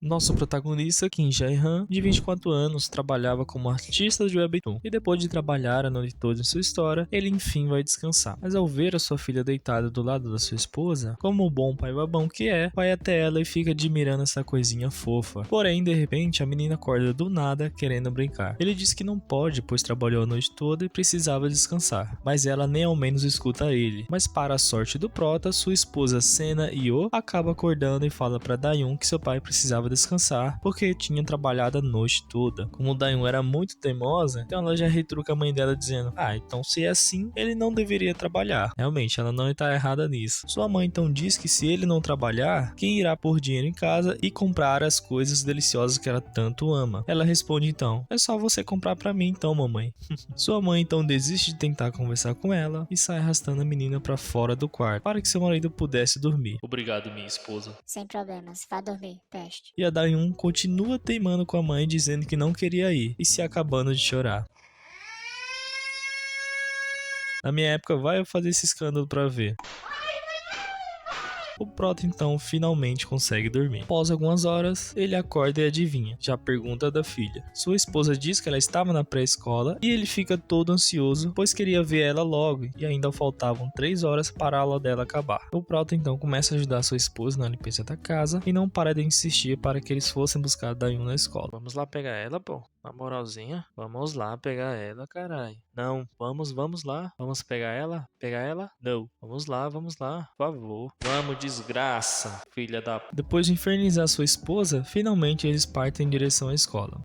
Nosso protagonista, Kim Jae-han, de 24 anos, trabalhava como artista de webtoon, e depois de trabalhar a noite toda em sua história, ele enfim vai descansar. Mas ao ver a sua filha deitada do lado da sua esposa, como o bom pai babão que é, vai até ela e fica admirando essa coisinha fofa. Porém, de repente, a menina acorda do nada, querendo brincar. Ele diz que não pode, pois trabalhou a noite toda e precisava descansar, mas ela nem ao menos escuta ele. Mas para a sorte do prota, sua esposa Sena Io acaba acordando e fala para Dayun que seu pai precisava descansar porque tinha trabalhado a noite toda. Como Dayun era muito teimosa, então ela já retruca a mãe dela dizendo: então se é assim, ele não deveria trabalhar. Realmente, ela não está errada nisso. Sua mãe então diz que se ele não trabalhar, quem irá pôr dinheiro em casa e comprar as coisas deliciosas que ela tanto ama? Ela responde então: é só você comprar para mim então, mamãe. Sua mãe então desiste de tentar conversar com ela e sai arrastando a menina para fora do quarto para que seu marido pudesse dormir. Obrigado, minha esposa. Sem problemas, vá dormir, peste. E a Dayun continua teimando com a mãe, dizendo que não queria ir e se acabando de chorar. Na minha época, vai eu fazer esse escândalo pra ver. O prota então finalmente consegue dormir. Após algumas horas, ele acorda e adivinha, já pergunta da filha. Sua esposa diz que ela estava na pré-escola e ele fica todo ansioso, pois queria ver ela logo e ainda faltavam 3 horas para a aula dela acabar. O prota então começa a ajudar sua esposa na limpeza da casa e não para de insistir para que eles fossem buscar Dayun na escola. Vamos lá pegar ela, pô. Na moralzinha, vamos lá pegar ela, carai. Não, vamos lá. Vamos pegar ela? Pegar ela? Não. Vamos lá, por favor. Vamos, desgraça, filha da... Depois de infernizar sua esposa, finalmente eles partem em direção à escola.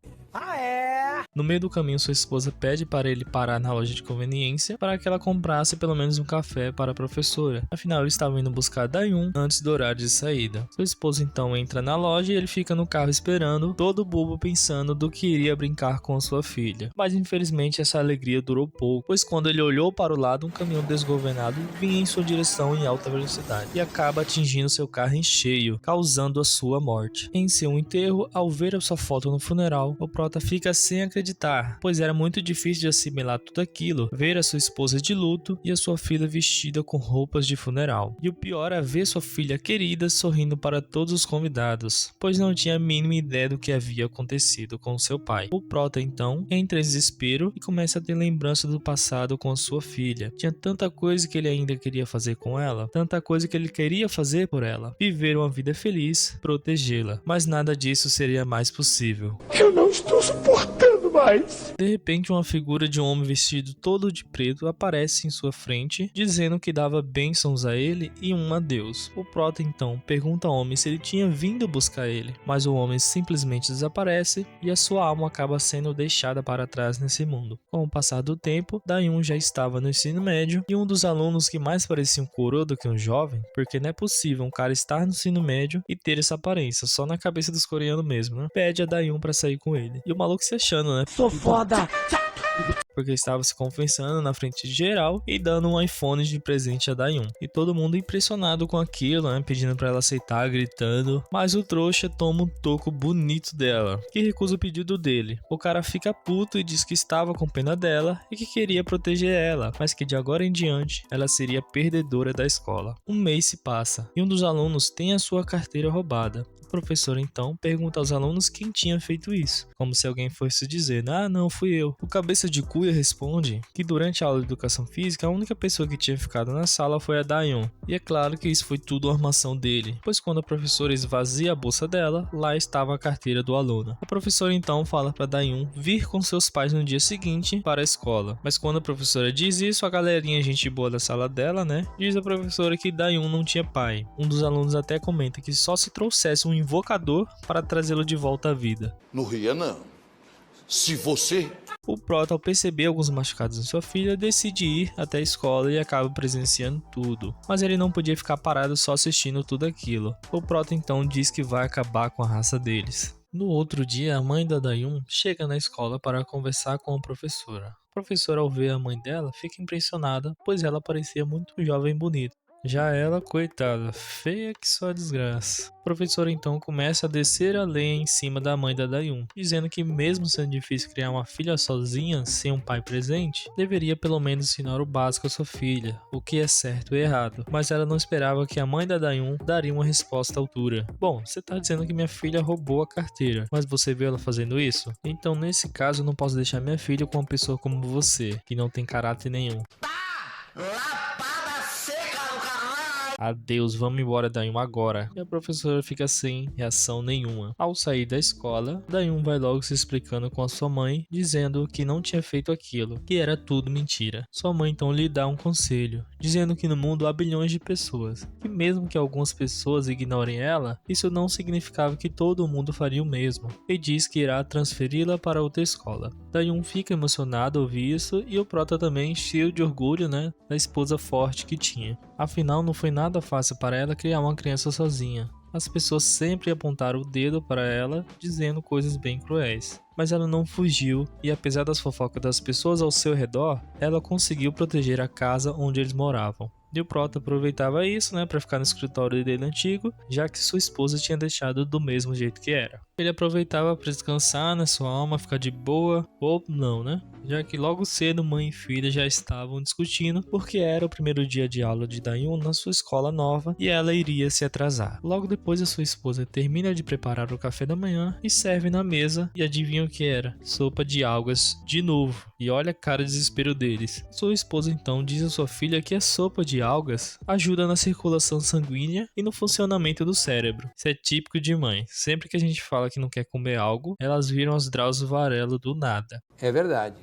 No meio do caminho, sua esposa pede para ele parar na loja de conveniência para que ela comprasse pelo menos um café para a professora. Afinal, ele estava indo buscar Dayun antes do horário de saída. Sua esposa então entra na loja e ele fica no carro esperando, todo bobo pensando do que iria brincar com sua filha. Mas infelizmente essa alegria durou pouco, pois quando ele olhou para o lado, um caminhão desgovernado vinha em sua direção em alta velocidade e acaba atingindo seu carro em cheio, causando a sua morte. Em seu enterro, ao ver a sua foto no funeral, o prota fica sem acreditar, pois era muito difícil de assimilar tudo aquilo, ver a sua esposa de luto e a sua filha vestida com roupas de funeral. E o pior é ver sua filha querida sorrindo para todos os convidados, pois não tinha a mínima ideia do que havia acontecido com seu pai. O prota então entra em desespero e começa a ter lembrança do passado com a sua filha. Tinha tanta coisa que ele ainda queria fazer com ela, tanta coisa que ele queria fazer por ela, viver uma vida feliz, protegê-la, mas nada disso seria mais possível. Eu não estou suportando mais. De repente, uma figura de um homem vestido todo de preto aparece em sua frente, dizendo que dava bênçãos a ele e um adeus. O prota então pergunta ao homem se ele tinha vindo buscar ele, mas o homem simplesmente desaparece e a sua alma acaba sendo deixada para trás nesse mundo. Com o passar do tempo, Dayun já estava no ensino médio e um dos alunos que mais parecia um coroa do que um jovem, porque não é possível um cara estar no ensino médio e ter essa aparência, só na cabeça dos coreanos mesmo, né? Pede a Dayun pra sair com ele. E o maluco se achando, né? Sou foda. Porque estava se confessando na frente de geral e dando um iPhone de presente a Dayun. E todo mundo impressionado com aquilo, né? Pedindo pra ela aceitar, gritando. Mas o trouxa toma um toco bonito dela, que recusa o pedido dele. O cara fica puto e diz que estava com pena dela e que queria proteger ela, mas que de agora em diante ela seria perdedora da escola. Um mês se passa e um dos alunos tem a sua carteira roubada. O professor então pergunta aos alunos quem tinha feito isso, como se alguém fosse dizer: não, fui eu. O cabeça de cuia responde que durante a aula de educação física a única pessoa que tinha ficado na sala foi a Dayun. E é claro que isso foi tudo uma armação dele, pois quando a professora esvazia a bolsa dela, lá estava a carteira do aluno. A professora então fala para Dayun vir com seus pais no dia seguinte para a escola, mas quando a professora diz isso, a galerinha gente boa da sala dela, né, diz a professora que Dayun não tinha pai. Um dos alunos até comenta que só se trouxesse um invocador para trazê-lo de volta à vida. Não ria não. Se você... O prota, ao perceber alguns machucados em sua filha, decide ir até a escola e acaba presenciando tudo. Mas ele não podia ficar parado só assistindo tudo aquilo. O prota então diz que vai acabar com a raça deles. No outro dia, a mãe da Dayun chega na escola para conversar com a professora. A professora, ao ver a mãe dela, fica impressionada, pois ela parecia muito jovem e bonita. Já ela, coitada, feia que só desgraça. O professor então começa a descer a lenha em cima da mãe da Dayun, dizendo que mesmo sendo difícil criar uma filha sozinha, sem um pai presente, deveria pelo menos ensinar o básico à sua filha, o que é certo e errado. Mas ela não esperava que a mãe da Dayun daria uma resposta à altura. Bom, você tá dizendo que minha filha roubou a carteira, mas você viu ela fazendo isso? Então nesse caso eu não posso deixar minha filha com uma pessoa como você, que não tem caráter nenhum. Adeus, vamos embora, Dayun, agora. E a professora fica sem reação nenhuma. Ao sair da escola, Dayun vai logo se explicando com a sua mãe, dizendo que não tinha feito aquilo, que era tudo mentira. Sua mãe então lhe dá um conselho, dizendo que no mundo há bilhões de pessoas, que mesmo que algumas pessoas ignorem ela, isso não significava que todo mundo faria o mesmo, e diz que irá transferi-la para outra escola. Dayun fica emocionado ao ouvir isso, e o Prota também, cheio de orgulho, da esposa forte que tinha. Afinal, não foi nada fácil para ela criar uma criança sozinha. As pessoas sempre apontaram o dedo para ela, dizendo coisas bem cruéis. Mas ela não fugiu, e apesar das fofocas das pessoas ao seu redor, ela conseguiu proteger a casa onde eles moravam. E o Prota aproveitava isso, para ficar no escritório dele antigo, já que sua esposa tinha deixado do mesmo jeito que era. Ele aproveitava para descansar, sua alma ficar de boa, ou não, já que logo cedo mãe e filha já estavam discutindo porque era o primeiro dia de aula de Dayun na sua escola nova e ela iria se atrasar. Logo depois a sua esposa termina de preparar o café da manhã e serve na mesa, e adivinha o que era? Sopa de algas de novo. E olha a cara de desespero deles. Sua esposa então diz à sua filha que a sopa de algas ajuda na circulação sanguínea e no funcionamento do cérebro. Isso é típico de mãe. Sempre que a gente fala que não quer comer algo, elas viram as Drauzio Varela do nada. É verdade.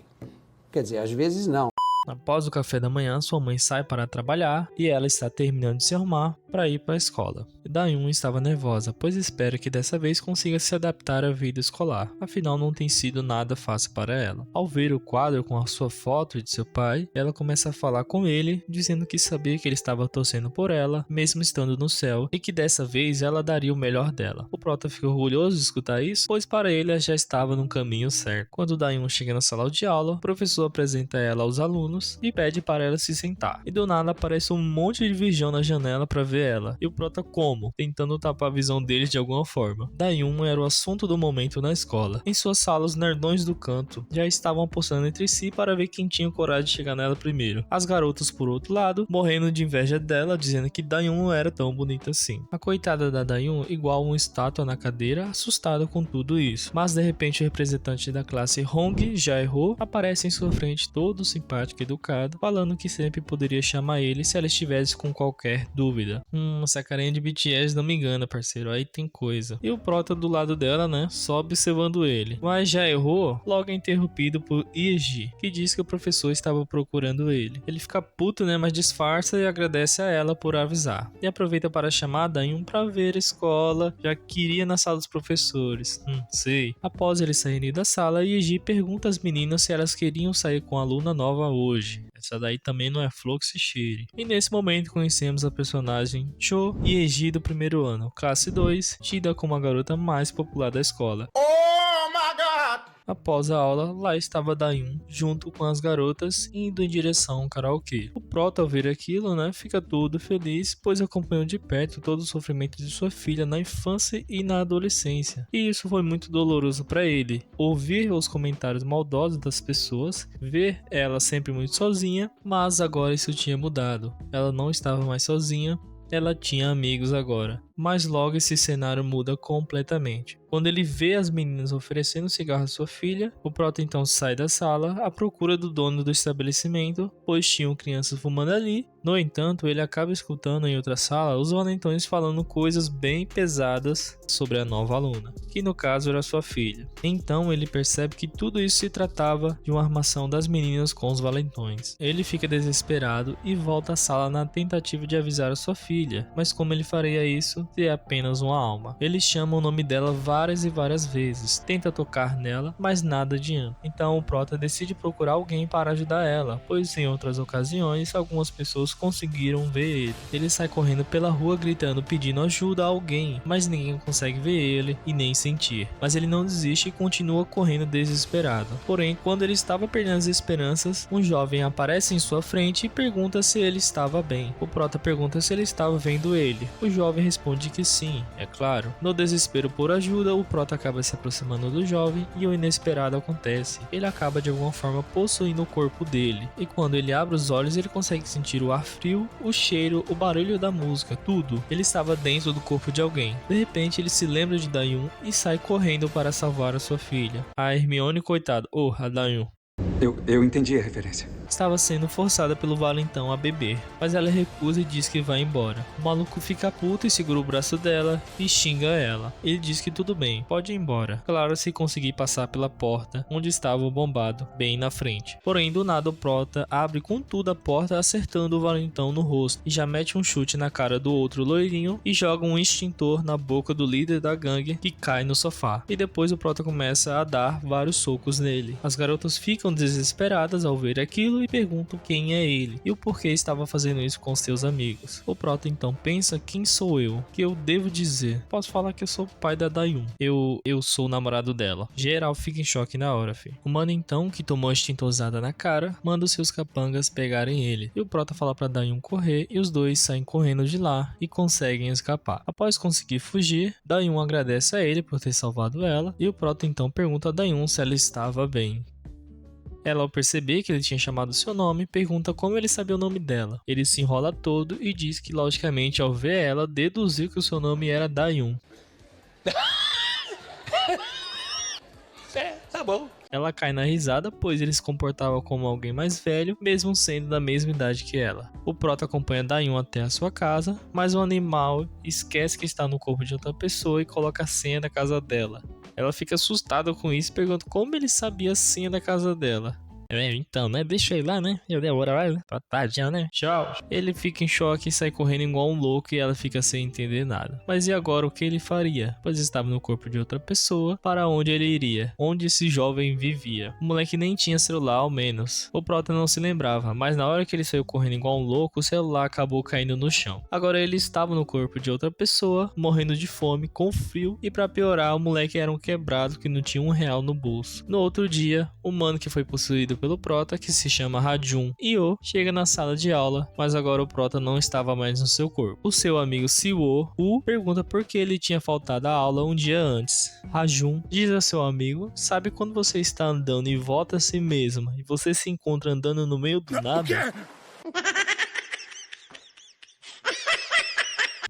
Quer dizer, às vezes não. Após o café da manhã, sua mãe sai para trabalhar e ela está terminando de se arrumar para ir para a escola. Dayun estava nervosa, pois espera que dessa vez consiga se adaptar à vida escolar, afinal não tem sido nada fácil para ela. Ao ver o quadro com a sua foto e de seu pai, ela começa a falar com ele, dizendo que sabia que ele estava torcendo por ela, mesmo estando no céu, e que dessa vez ela daria o melhor dela. O Prota fica orgulhoso de escutar isso, pois para ele ela já estava no caminho certo. Quando Dayun chega na sala de aula, o professor apresenta ela aos alunos e pede para ela se sentar. E do nada aparece um monte de vigião na janela para ver ela. E o Prota como? Tentando tapar a visão deles de alguma forma. Dayun era o assunto do momento na escola. Em sua sala, os nerdões do canto já estavam apostando entre si para ver quem tinha coragem de chegar nela primeiro. As garotas, por outro lado, morrendo de inveja dela, dizendo que Dayun não era tão bonita assim. A coitada da Dayun, igual uma estátua na cadeira, assustada com tudo isso. Mas de repente o representante da classe Hong, Jae-ho, aparece em sua frente todo simpático e educado, falando que sempre poderia chamar ele se ela estivesse com qualquer dúvida. Essa carinha de BTS não me engana, parceiro, aí tem coisa. E o Prota do lado dela, só observando ele. Mas já errou, logo é interrompido por Yeji, que diz que o professor estava procurando ele. Ele fica puto, mas disfarça e agradece a ela por avisar. E aproveita para chamar a Dayun para ver a escola, já que iria na sala dos professores. Sei. Após eles saírem da sala, Yeji pergunta às meninas se elas queriam sair com a aluna nova hoje. Essa daí também não é flor que se cheire. E nesse momento conhecemos a personagem Cho Yeji do primeiro ano, classe 2, tida como a garota mais popular da escola. Oh my God! Após a aula, lá estava Dayun, junto com as garotas, indo em direção ao karaokê. O Prota, ao ver aquilo, fica todo feliz, pois acompanhou de perto todo o sofrimento de sua filha na infância e na adolescência. E isso foi muito doloroso para ele. Ouvir os comentários maldosos das pessoas, ver ela sempre muito sozinha, mas agora isso tinha mudado. Ela não estava mais sozinha, ela tinha amigos agora. Mas logo esse cenário muda completamente. Quando ele vê as meninas oferecendo cigarro à sua filha, o Prota então sai da sala à procura do dono do estabelecimento, pois tinham crianças fumando ali. No entanto, ele acaba escutando em outra sala os valentões falando coisas bem pesadas sobre a nova aluna, que no caso era sua filha. Então ele percebe que tudo isso se tratava de uma armação das meninas com os valentões. Ele fica desesperado e volta à sala na tentativa de avisar a sua filha, mas como ele faria isso ser apenas uma alma. Ele chama o nome dela várias e várias vezes, tenta tocar nela, mas nada adianta. Então o Prota decide procurar alguém para ajudar ela, pois em outras ocasiões algumas pessoas conseguiram ver ele. Ele sai correndo pela rua gritando, pedindo ajuda a alguém, mas ninguém consegue ver ele e nem sentir. Mas ele não desiste e continua correndo desesperado. Porém, quando ele estava perdendo as esperanças, um jovem aparece em sua frente e pergunta se ele estava bem. O Prota pergunta se ele estava vendo ele. O jovem responde que sim, é claro. No desespero por ajuda, o Prota acaba se aproximando do jovem e o inesperado acontece. Ele acaba de alguma forma possuindo o corpo dele. E quando ele abre os olhos, ele consegue sentir o ar frio, o cheiro, o barulho da música, tudo. Ele estava dentro do corpo de alguém. De repente, ele se lembra de Dayun e sai correndo para salvar a sua filha. A Hermione, coitada, a Dayun, Eu entendi a referência. estava sendo forçada pelo valentão a beber, mas ela recusa e diz que vai embora. O maluco fica puto e segura o braço dela e xinga ela. Ele diz que tudo bem, pode ir embora. Claro, se conseguir passar pela porta onde estava o bombado, bem na frente. Porém, do nada o Prota abre com tudo a porta, acertando o valentão no rosto e já mete um chute na cara do outro loirinho e joga um extintor na boca do líder da gangue, que cai no sofá. E depois o Prota começa a dar vários socos nele. As garotas ficam desesperadas ao ver aquilo e perguntam quem é ele e o porquê estava fazendo isso com seus amigos. O Prota então pensa: quem sou eu? Que eu devo dizer? Posso falar que eu sou o pai da Dayun. Eu sou o namorado dela. Geral fica em choque na hora, fi. O mano então, que tomou a extintorzada na cara, manda os seus capangas pegarem ele. E o Prota fala pra Dayun correr e os dois saem correndo de lá e conseguem escapar. Após conseguir fugir, Dayun agradece a ele por ter salvado ela e o Prota então pergunta a Dayun se ela estava bem. Ela, ao perceber que ele tinha chamado seu nome, pergunta como ele sabia o nome dela. Ele se enrola todo e diz que, logicamente, ao ver ela, deduziu que o seu nome era Dayun. Tá bom. Ela cai na risada, pois ele se comportava como alguém mais velho, mesmo sendo da mesma idade que ela. O Prota acompanha Dayun até a sua casa, mas o animal esquece que está no corpo de outra pessoa e coloca a senha da casa dela. Ela fica assustada com isso e pergunta como ele sabia a senha da casa dela. Então, né? Deixa ele lá, né? Eu dei a hora lá, né? Tadinha, né? Tchau. Ele fica em choque e sai correndo igual um louco e ela fica sem entender nada. Mas e agora o que ele faria? Pois estava no corpo de outra pessoa. Para onde ele iria? Onde esse jovem vivia? O moleque nem tinha celular, ao menos. O Prota não se lembrava, mas na hora que ele saiu correndo igual um louco, o celular acabou caindo no chão. Agora ele estava no corpo de outra pessoa, morrendo de fome, com frio, e para piorar, o moleque era um quebrado que não tinha R$1 no bolso. No outro dia, o mano que foi possuído pelo Prota, que se chama Rajun Io, chega na sala de aula, mas agora o Prota não estava mais no seu corpo. O seu amigo Siwo pergunta por que ele tinha faltado à aula um dia antes. Rajun diz a seu amigo: sabe quando você está andando e volta a si mesma e você se encontra andando no meio do nada?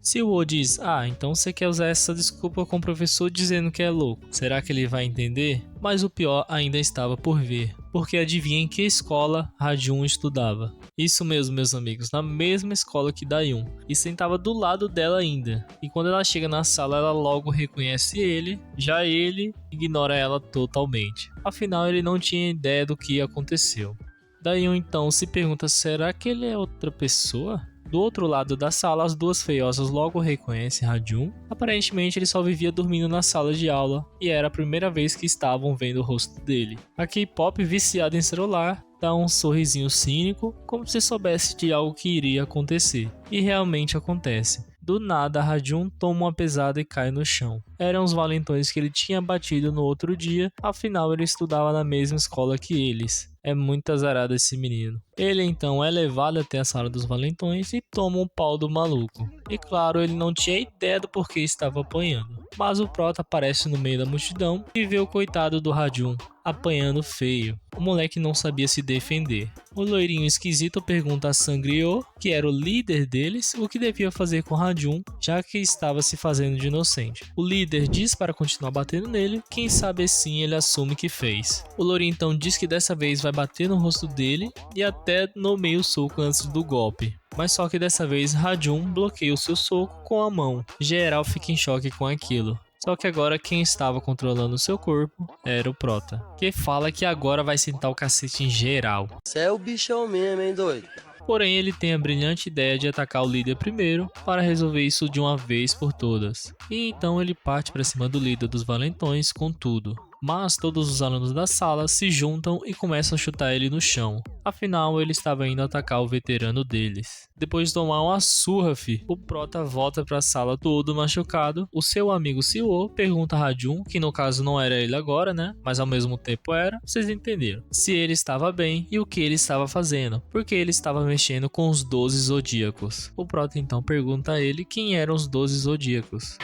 Siwo diz: então você quer usar essa desculpa com o professor dizendo que é louco. Será que ele vai entender? Mas o pior ainda estava por vir, porque adivinha em que escola Rajun estudava. Isso mesmo, meus amigos, na mesma escola que Dayun, e sentava do lado dela ainda. E quando ela chega na sala, ela logo reconhece ele, já ele ignora ela totalmente. Afinal, ele não tinha ideia do que aconteceu. Dayun então se pergunta: será que ele é outra pessoa? Do outro lado da sala, as duas feiosas logo reconhecem Rajun. Aparentemente, ele só vivia dormindo na sala de aula e era a primeira vez que estavam vendo o rosto dele. A K-pop, viciada em celular, dá um sorrisinho cínico, como se soubesse de algo que iria acontecer. E realmente acontece. Do nada, Rajun toma uma pesada e cai no chão. Eram os valentões que ele tinha batido no outro dia, afinal ele estudava na mesma escola que eles. É muito azarado esse menino. Ele então é levado até a sala dos valentões e toma um pau do maluco. E claro, ele não tinha ideia do porquê estava apanhando. Mas o Prota aparece no meio da multidão e vê o coitado do Rajun apanhando feio. O moleque não sabia se defender. O loirinho esquisito pergunta a Sangrio, que era o líder deles, o que devia fazer com Rajun, já que estava se fazendo de inocente. O líder diz para continuar batendo nele, quem sabe assim ele assume que fez. O loirinho então diz que dessa vez vai bater no rosto dele e até nomeia o soco antes do golpe. Mas só que dessa vez Rajun bloqueia o seu soco com a mão. Geral fica em choque com aquilo. Só que agora quem estava controlando o seu corpo era o Prota, que fala que agora vai sentar o cacete em geral. Cê é o bichão mesmo, hein, doido? Porém, ele tem a brilhante ideia de atacar o líder primeiro para resolver isso de uma vez por todas. E então ele parte para cima do líder dos valentões com tudo. Mas todos os alunos da sala se juntam e começam a chutar ele no chão. Afinal, ele estava indo atacar o veterano deles. Depois de tomar uma surra, o Prota volta para a sala todo machucado. O seu amigo Siwo pergunta a Rajun, que no caso não era ele agora, né? Mas ao mesmo tempo era, vocês entenderam. Se ele estava bem e o que ele estava fazendo. Porque ele estava mexendo com os 12 zodíacos. O Prota então pergunta a ele quem eram os 12 zodíacos.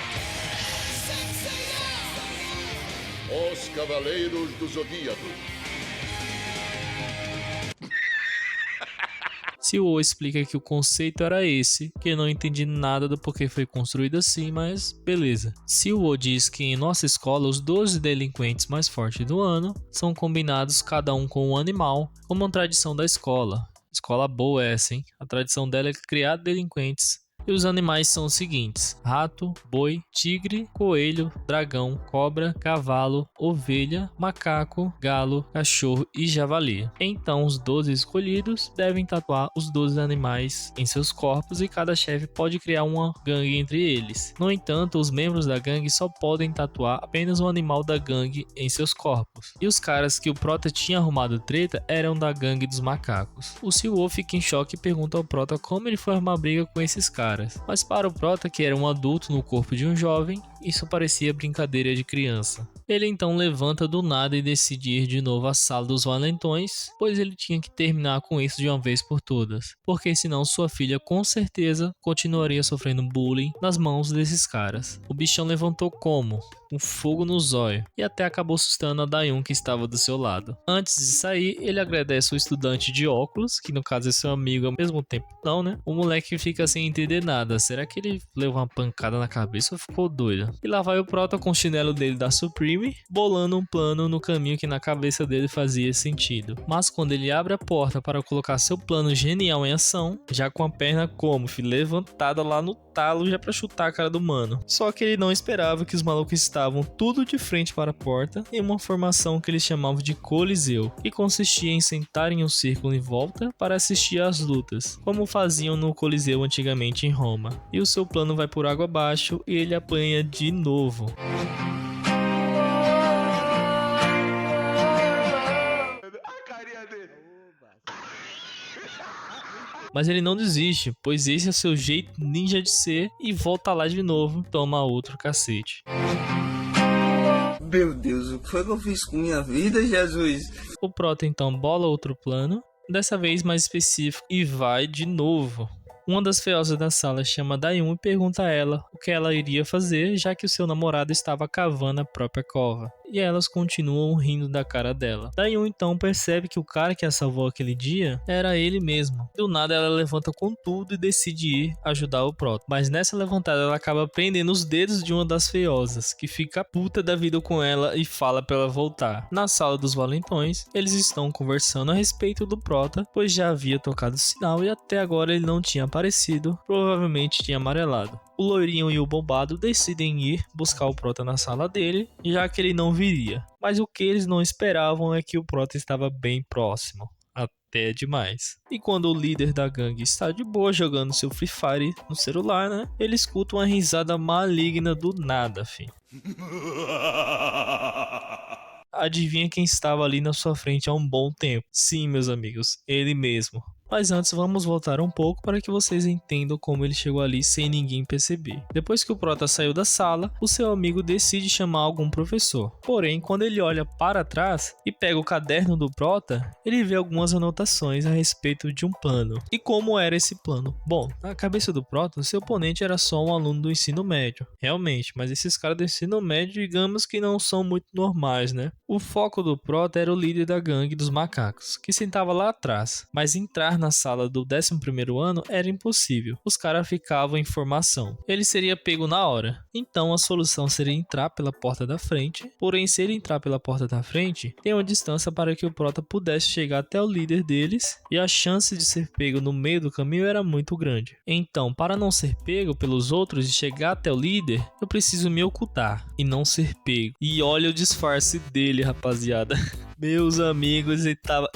Os Cavaleiros do Zodíaco. Siwo explica que o conceito era esse, que eu não entendi nada do porquê foi construído assim, mas beleza. Siwo diz que em nossa escola os 12 delinquentes mais fortes do ano são combinados cada um com um animal, como uma tradição da escola. Escola boa essa, hein? A tradição dela é criar delinquentes. E os animais são os seguintes: rato, boi, tigre, coelho, dragão, cobra, cavalo, ovelha, macaco, galo, cachorro e javali. Então os 12 escolhidos devem tatuar os 12 animais em seus corpos e cada chefe pode criar uma gangue entre eles. No entanto, os membros da gangue só podem tatuar apenas um animal da gangue em seus corpos. E os caras que o Prota tinha arrumado treta eram da gangue dos macacos. O Siwo fica em choque e pergunta ao Prota como ele foi arrumar briga com esses caras. Mas para o Prota, que era um adulto no corpo de um jovem, isso parecia brincadeira de criança. Ele então levanta do nada e decide ir de novo à sala dos valentões, pois ele tinha que terminar com isso de uma vez por todas, porque senão sua filha com certeza continuaria sofrendo bullying nas mãos desses caras. O bichão levantou como? Com fogo no zóio, e até acabou assustando a Dayun que estava do seu lado. Antes de sair, ele agradece o estudante de óculos, que no caso é seu amigo ao mesmo tempo não, né? O moleque fica sem entender nada, será que ele levou uma pancada na cabeça ou ficou doido? E lá vai o Prota com o chinelo dele da Supreme, bolando um plano no caminho que na cabeça dele fazia sentido. Mas quando ele abre a porta para colocar seu plano genial em ação, já com a perna como, levantada lá no talo já pra chutar a cara do mano. Só que ele não esperava que os malucos estavam tudo de frente para a porta em uma formação que eles chamavam de Coliseu, que consistia em sentar em um círculo em volta para assistir às lutas, como faziam no Coliseu antigamente em Roma. E o seu plano vai por água abaixo e ele apanha de novo. Mas ele não desiste, pois esse é seu jeito ninja de ser e volta lá de novo, toma outro cacete. Meu Deus, o que foi que eu fiz com minha vida, Jesus? O Prota então bola outro plano, dessa vez mais específico, e vai de novo. Uma das feozas da sala chama Dayun e pergunta a ela o que ela iria fazer, já que o seu namorado estava cavando a própria cova. E elas continuam rindo da cara dela. Dayun então percebe que o cara que a salvou aquele dia era ele mesmo. Do nada ela levanta com tudo e decide ir ajudar o Prota. Mas nessa levantada ela acaba prendendo os dedos de uma das feozas, que fica puta da vida com ela e fala pra ela voltar. Na sala dos valentões, eles estão conversando a respeito do Prota, pois já havia tocado o sinal e até agora ele não tinha aparecido, provavelmente tinha amarelado. O loirinho e o bombado decidem ir buscar o Prota na sala dele, já que ele não viria. Mas o que eles não esperavam é que o Prota estava bem próximo. Até demais. E quando o líder da gangue está de boa jogando seu Free Fire no celular, né? Ele escuta uma risada maligna do nada, filho. Adivinha quem estava ali na sua frente há um bom tempo? Sim, meus amigos, ele mesmo. Mas antes vamos voltar um pouco para que vocês entendam como ele chegou ali sem ninguém perceber. Depois que o Prota saiu da sala, o seu amigo decide chamar algum professor. Porém, quando ele olha para trás e pega o caderno do Prota, ele vê algumas anotações a respeito de um plano. E como era esse plano? Bom, na cabeça do Prota, seu oponente era só um aluno do ensino médio. Realmente, mas esses caras do ensino médio, digamos que não são muito normais, né? O foco do Prota era o líder da gangue dos macacos, que sentava lá atrás, mas entrar na sala do 11º ano era impossível. Os caras ficavam em formação. Ele seria pego na hora. Então a solução seria entrar pela porta da frente. Porém, se ele entrar pela porta da frente, tem uma distância para que o Prota pudesse chegar até o líder deles, e a chance de ser pego no meio do caminho era muito grande. Então, para não ser pego pelos outros e chegar até o líder, eu preciso me ocultar e não ser pego. E olha o disfarce dele, rapaziada. Meus amigos, ele tava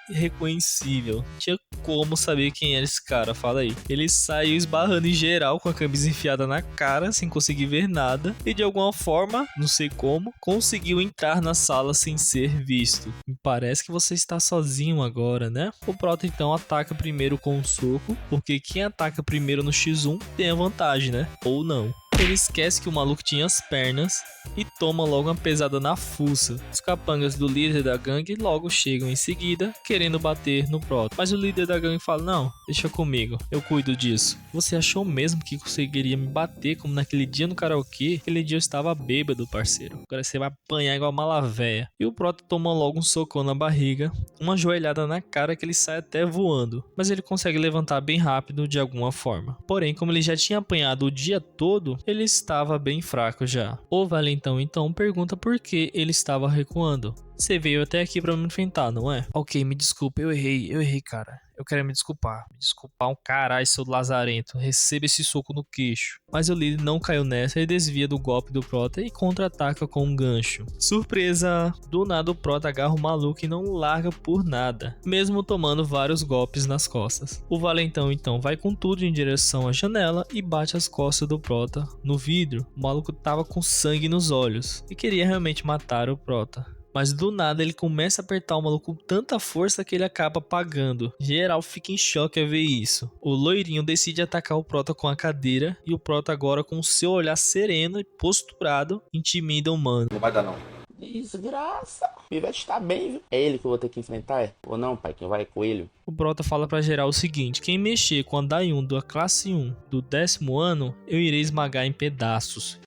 irreconhecível. Tinha como saber quem era esse cara, fala aí. Ele saiu esbarrando em geral com a camisa enfiada na cara, sem conseguir ver nada. E de alguma forma, não sei como, conseguiu entrar na sala sem ser visto. Me parece que você está sozinho agora, né? O Prota então ataca primeiro com um soco, porque quem ataca primeiro no X1 tem a vantagem, né? Ou não. Ele esquece que o maluco tinha as pernas e toma logo uma pesada na fuça. Os capangas do líder da gangue logo chegam em seguida, querendo bater no Prota. Mas o líder da gangue fala, não, deixa comigo, eu cuido disso. Você achou mesmo que conseguiria me bater como naquele dia no karaokê? Aquele dia eu estava bêbado, parceiro. Agora você vai apanhar igual uma malavéia. E o Prota toma logo um socão na barriga, uma joelhada na cara que ele sai até voando. Mas ele consegue levantar bem rápido de alguma forma. Porém, como ele já tinha apanhado o dia todo, ele estava bem fraco já. O Valentão então pergunta por que ele estava recuando. Você veio até aqui pra me enfrentar, não é? Ok, me desculpa, eu errei, cara. Eu quero me desculpar. Me desculpar um caralho, seu lazarento. Receba esse soco no queixo. Mas o líder não caiu nessa e desvia do golpe do Prota e contra-ataca com um gancho. Surpresa! Do nada o Prota agarra o maluco e não larga por nada, mesmo tomando vários golpes nas costas. O Valentão então vai com tudo em direção à janela e bate as costas do Prota no vidro. O maluco tava com sangue nos olhos e queria realmente matar o Prota. Mas do nada ele começa a apertar o maluco com tanta força que ele acaba apagando. Geral fica em choque a ver isso. O loirinho decide atacar o Prota com a cadeira e o Prota agora com o seu olhar sereno e posturado intimida o mano. Não vai dar não. Desgraça. O Pivete tá bem, viu? É ele que eu vou ter que enfrentar, é? Ou não, pai? Quem vai é Coelho? O Prota fala pra geral o seguinte, quem mexer com a Dayun da classe 1 do 10º ano, eu irei esmagar em pedaços.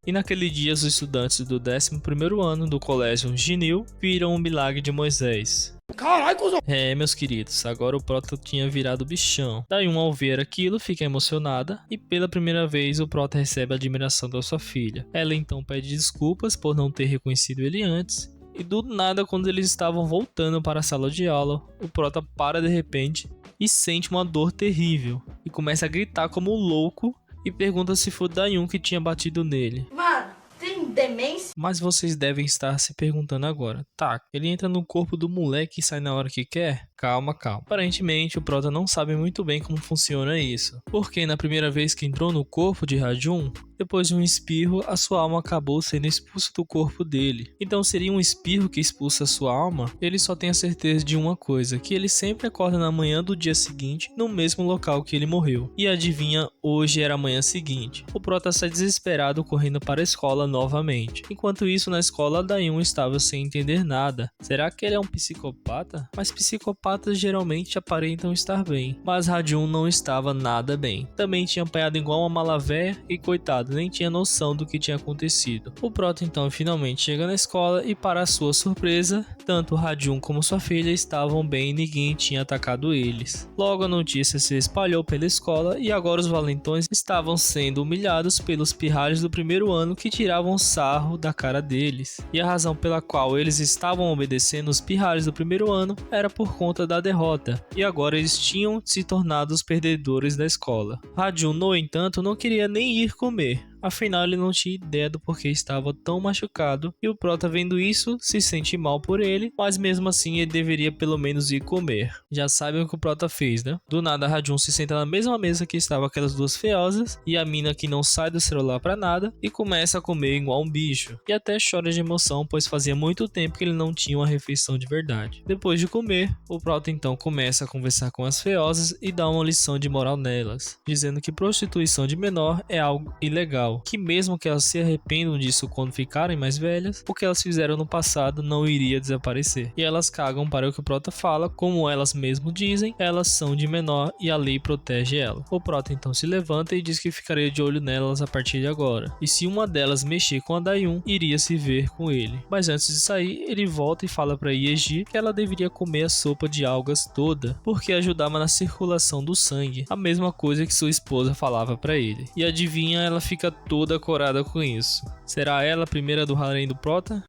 E naquele dia os estudantes do 11º ano do colégio Ginil viram o milagre de Moisés. Caralho, cuzão. Meus queridos, agora o Prota tinha virado bichão. Dayun ao ver aquilo fica emocionada e pela primeira vez o Prota recebe a admiração da sua filha. Ela então pede desculpas por não ter reconhecido ele antes. E do nada, quando eles estavam voltando para a sala de aula, o Prota para de repente e sente uma dor terrível. E começa a gritar como louco e pergunta se foi Dayun que tinha batido nele. Mano, tem demência? Mas vocês devem estar se perguntando agora. Tá, ele entra no corpo do moleque e sai na hora que quer? Calma. Aparentemente o Prota não sabe muito bem como funciona isso. Porque na primeira vez que entrou no corpo de Rajun, depois de um espirro, a sua alma acabou sendo expulsa do corpo dele. Então seria um espirro que expulsa a sua alma? Ele só tem a certeza de uma coisa, que ele sempre acorda na manhã do dia seguinte, no mesmo local que ele morreu. E adivinha, hoje era a manhã seguinte. O Prota sai desesperado correndo para a escola novamente. Enquanto isso, na escola, Dayun estava sem entender nada. Será que ele é um psicopata? Mas psicopatas geralmente aparentam estar bem. Mas Rajun não estava nada bem. Também tinha apanhado igual uma malavéia e coitado, nem tinha noção do que tinha acontecido. O Prota então finalmente chega na escola e para sua surpresa, tanto Rajun como sua filha estavam bem e ninguém tinha atacado eles. Logo a notícia se espalhou pela escola e agora os valentões estavam sendo humilhados pelos pirralhos do primeiro ano que tiravam sarro da cara deles. E a razão pela qual eles estavam obedecendo os pirralhos do primeiro ano era por conta da derrota, e agora eles tinham se tornado os perdedores da escola. Rajun, no entanto, não queria nem ir comer. Afinal, ele não tinha ideia do porquê estava tão machucado, e o Prota vendo isso, se sente mal por ele, mas mesmo assim ele deveria pelo menos ir comer. Já sabem o que o Prota fez, né? Do nada, Rajun se senta na mesma mesa que estavam aquelas duas feiosas, e a mina que não sai do celular pra nada, e começa a comer igual um bicho. E até chora de emoção, pois fazia muito tempo que ele não tinha uma refeição de verdade. Depois de comer, o Prota então começa a conversar com as feiosas e dá uma lição de moral nelas, dizendo que prostituição de menor é algo ilegal. Que mesmo que elas se arrependam disso quando ficarem mais velhas, o que elas fizeram no passado não iria desaparecer. E elas cagam para o que o Prota fala, como elas mesmo dizem, elas são de menor e a lei protege ela. O Prota então se levanta e diz que ficaria de olho nelas a partir de agora. E se uma delas mexer com a Dayun, iria se ver com ele. Mas antes de sair, ele volta e fala para Yeji que ela deveria comer a sopa de algas toda, porque ajudava na circulação do sangue, a mesma coisa que sua esposa falava para ele. E adivinha, ela fica toda corada com isso. Será ela a primeira do harém do Prota?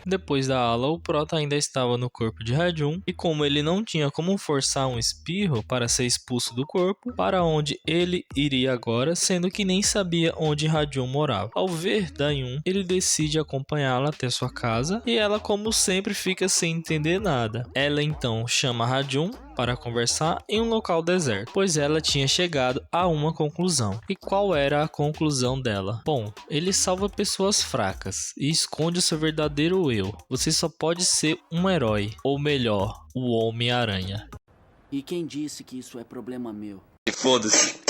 Depois da aula, o Prota ainda estava no corpo de Rajun, e como ele não tinha como forçar um espirro para ser expulso do corpo, para onde ele iria agora, sendo que nem sabia onde Rajun morava. Ao ver Dayun, ele decide acompanhá-la até sua casa, e ela, como sempre, fica sem entender nada. Ela então chama Rajun para conversar em um local deserto, pois ela tinha chegado a uma conclusão. E qual era a conclusão dela? Bom, ele salva pessoas fracas e esconde o seu verdadeiro eu. Você só pode ser um herói, ou melhor, o Homem-Aranha. E quem disse que isso é problema meu? Foda-se.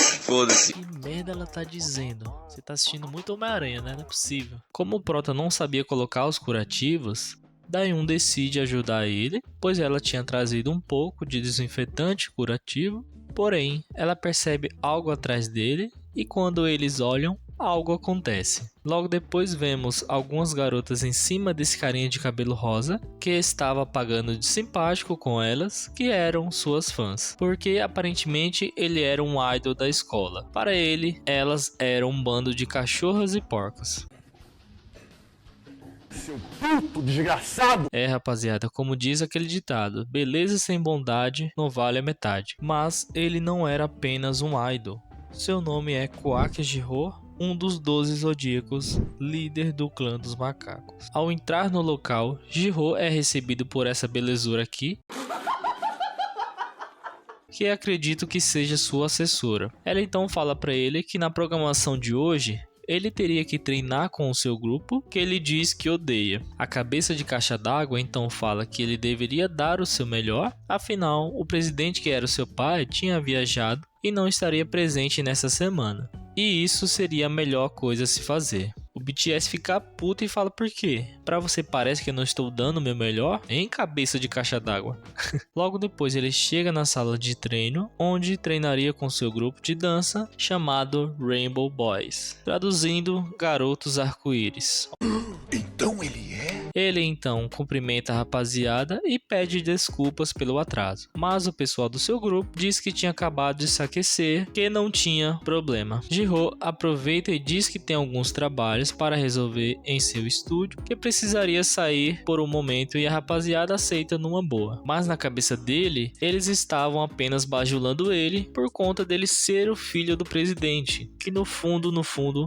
Que merda ela tá dizendo? Você tá assistindo muito Homem-Aranha, né? Não é possível. Como o Prota não sabia colocar os curativos, Dayun decide ajudar ele, pois ela tinha trazido um pouco de desinfetante curativo. Porém, ela percebe algo atrás dele e quando eles olham, algo acontece. Logo depois vemos algumas garotas em cima desse carinha de cabelo rosa que estava pagando de simpático com elas, que eram suas fãs, porque aparentemente ele era um idol da escola. Para ele, elas eram um bando de cachorras e porcos. Seu puto desgraçado! É, rapaziada, como diz aquele ditado, beleza sem bondade não vale a metade. Mas ele não era apenas um idol. Seu nome é Koake Jiro, um dos 12 zodíacos, líder do clã dos macacos. Ao entrar no local, Jiro é recebido por essa belezura aqui, que acredito que seja sua assessora. Ela então fala para ele que na programação de hoje, ele teria que treinar com o seu grupo, que ele diz que odeia. A cabeça de caixa d'água então fala que ele deveria dar o seu melhor, afinal, o presidente que era o seu pai tinha viajado e não estaria presente nessa semana. E isso seria a melhor coisa a se fazer. O BTS fica puto e fala: por quê? Pra você parece que eu não estou dando o meu melhor? Em cabeça de caixa d'água. Logo depois ele chega na sala de treino, onde treinaria com seu grupo de dança, chamado Rainbow Boys. Traduzindo, garotos arco-íris. Então ele é? Ele então cumprimenta a rapaziada e pede desculpas pelo atraso. Mas o pessoal do seu grupo diz que tinha acabado de se aquecer, que não tinha problema. Jiro aproveita e diz que tem alguns trabalhos para resolver em seu estúdio, que precisaria sair por um momento e a rapaziada aceita numa boa. Mas na cabeça dele, eles estavam apenas bajulando ele por conta dele ser o filho do presidente, que no fundo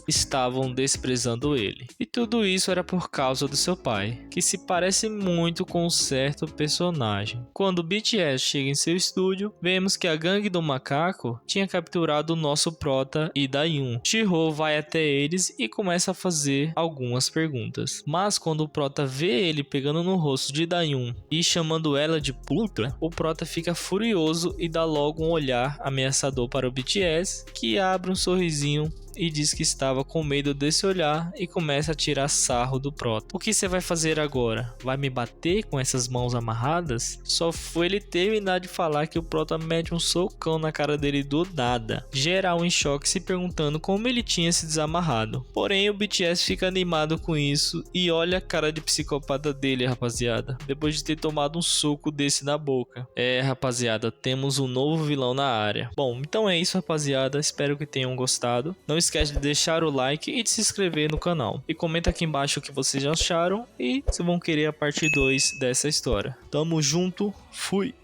estavam desprezando ele. E tudo isso era por causa do seu pai, que se parece muito com um certo personagem. Quando o BTS chega em seu estúdio, vemos que a gangue do macaco tinha capturado o nosso Prota e Dayun. Jiro vai até eles e começa a fazer algumas perguntas. Mas quando o Prota vê ele pegando no rosto de Dayun e chamando ela de puta, o Prota fica furioso e dá logo um olhar ameaçador para o BTS, que abre um sorrisinho e diz que estava com medo desse olhar e começa a tirar sarro do Prota. O que você vai fazer agora? Vai me bater com essas mãos amarradas? Só foi ele terminar de falar que o Prota mete um socão na cara dele do nada. Geral em choque se perguntando como ele tinha se desamarrado. Porém o BTS fica animado com isso e olha a cara de psicopata dele, rapaziada, depois de ter tomado um soco desse na boca. É, rapaziada, temos um novo vilão na área. Bom, então é isso, rapaziada, espero que tenham gostado. Não esquece de deixar o like e de se inscrever no canal. E comenta aqui embaixo o que vocês acharam e se vão querer a parte 2 dessa história. Tamo junto, fui!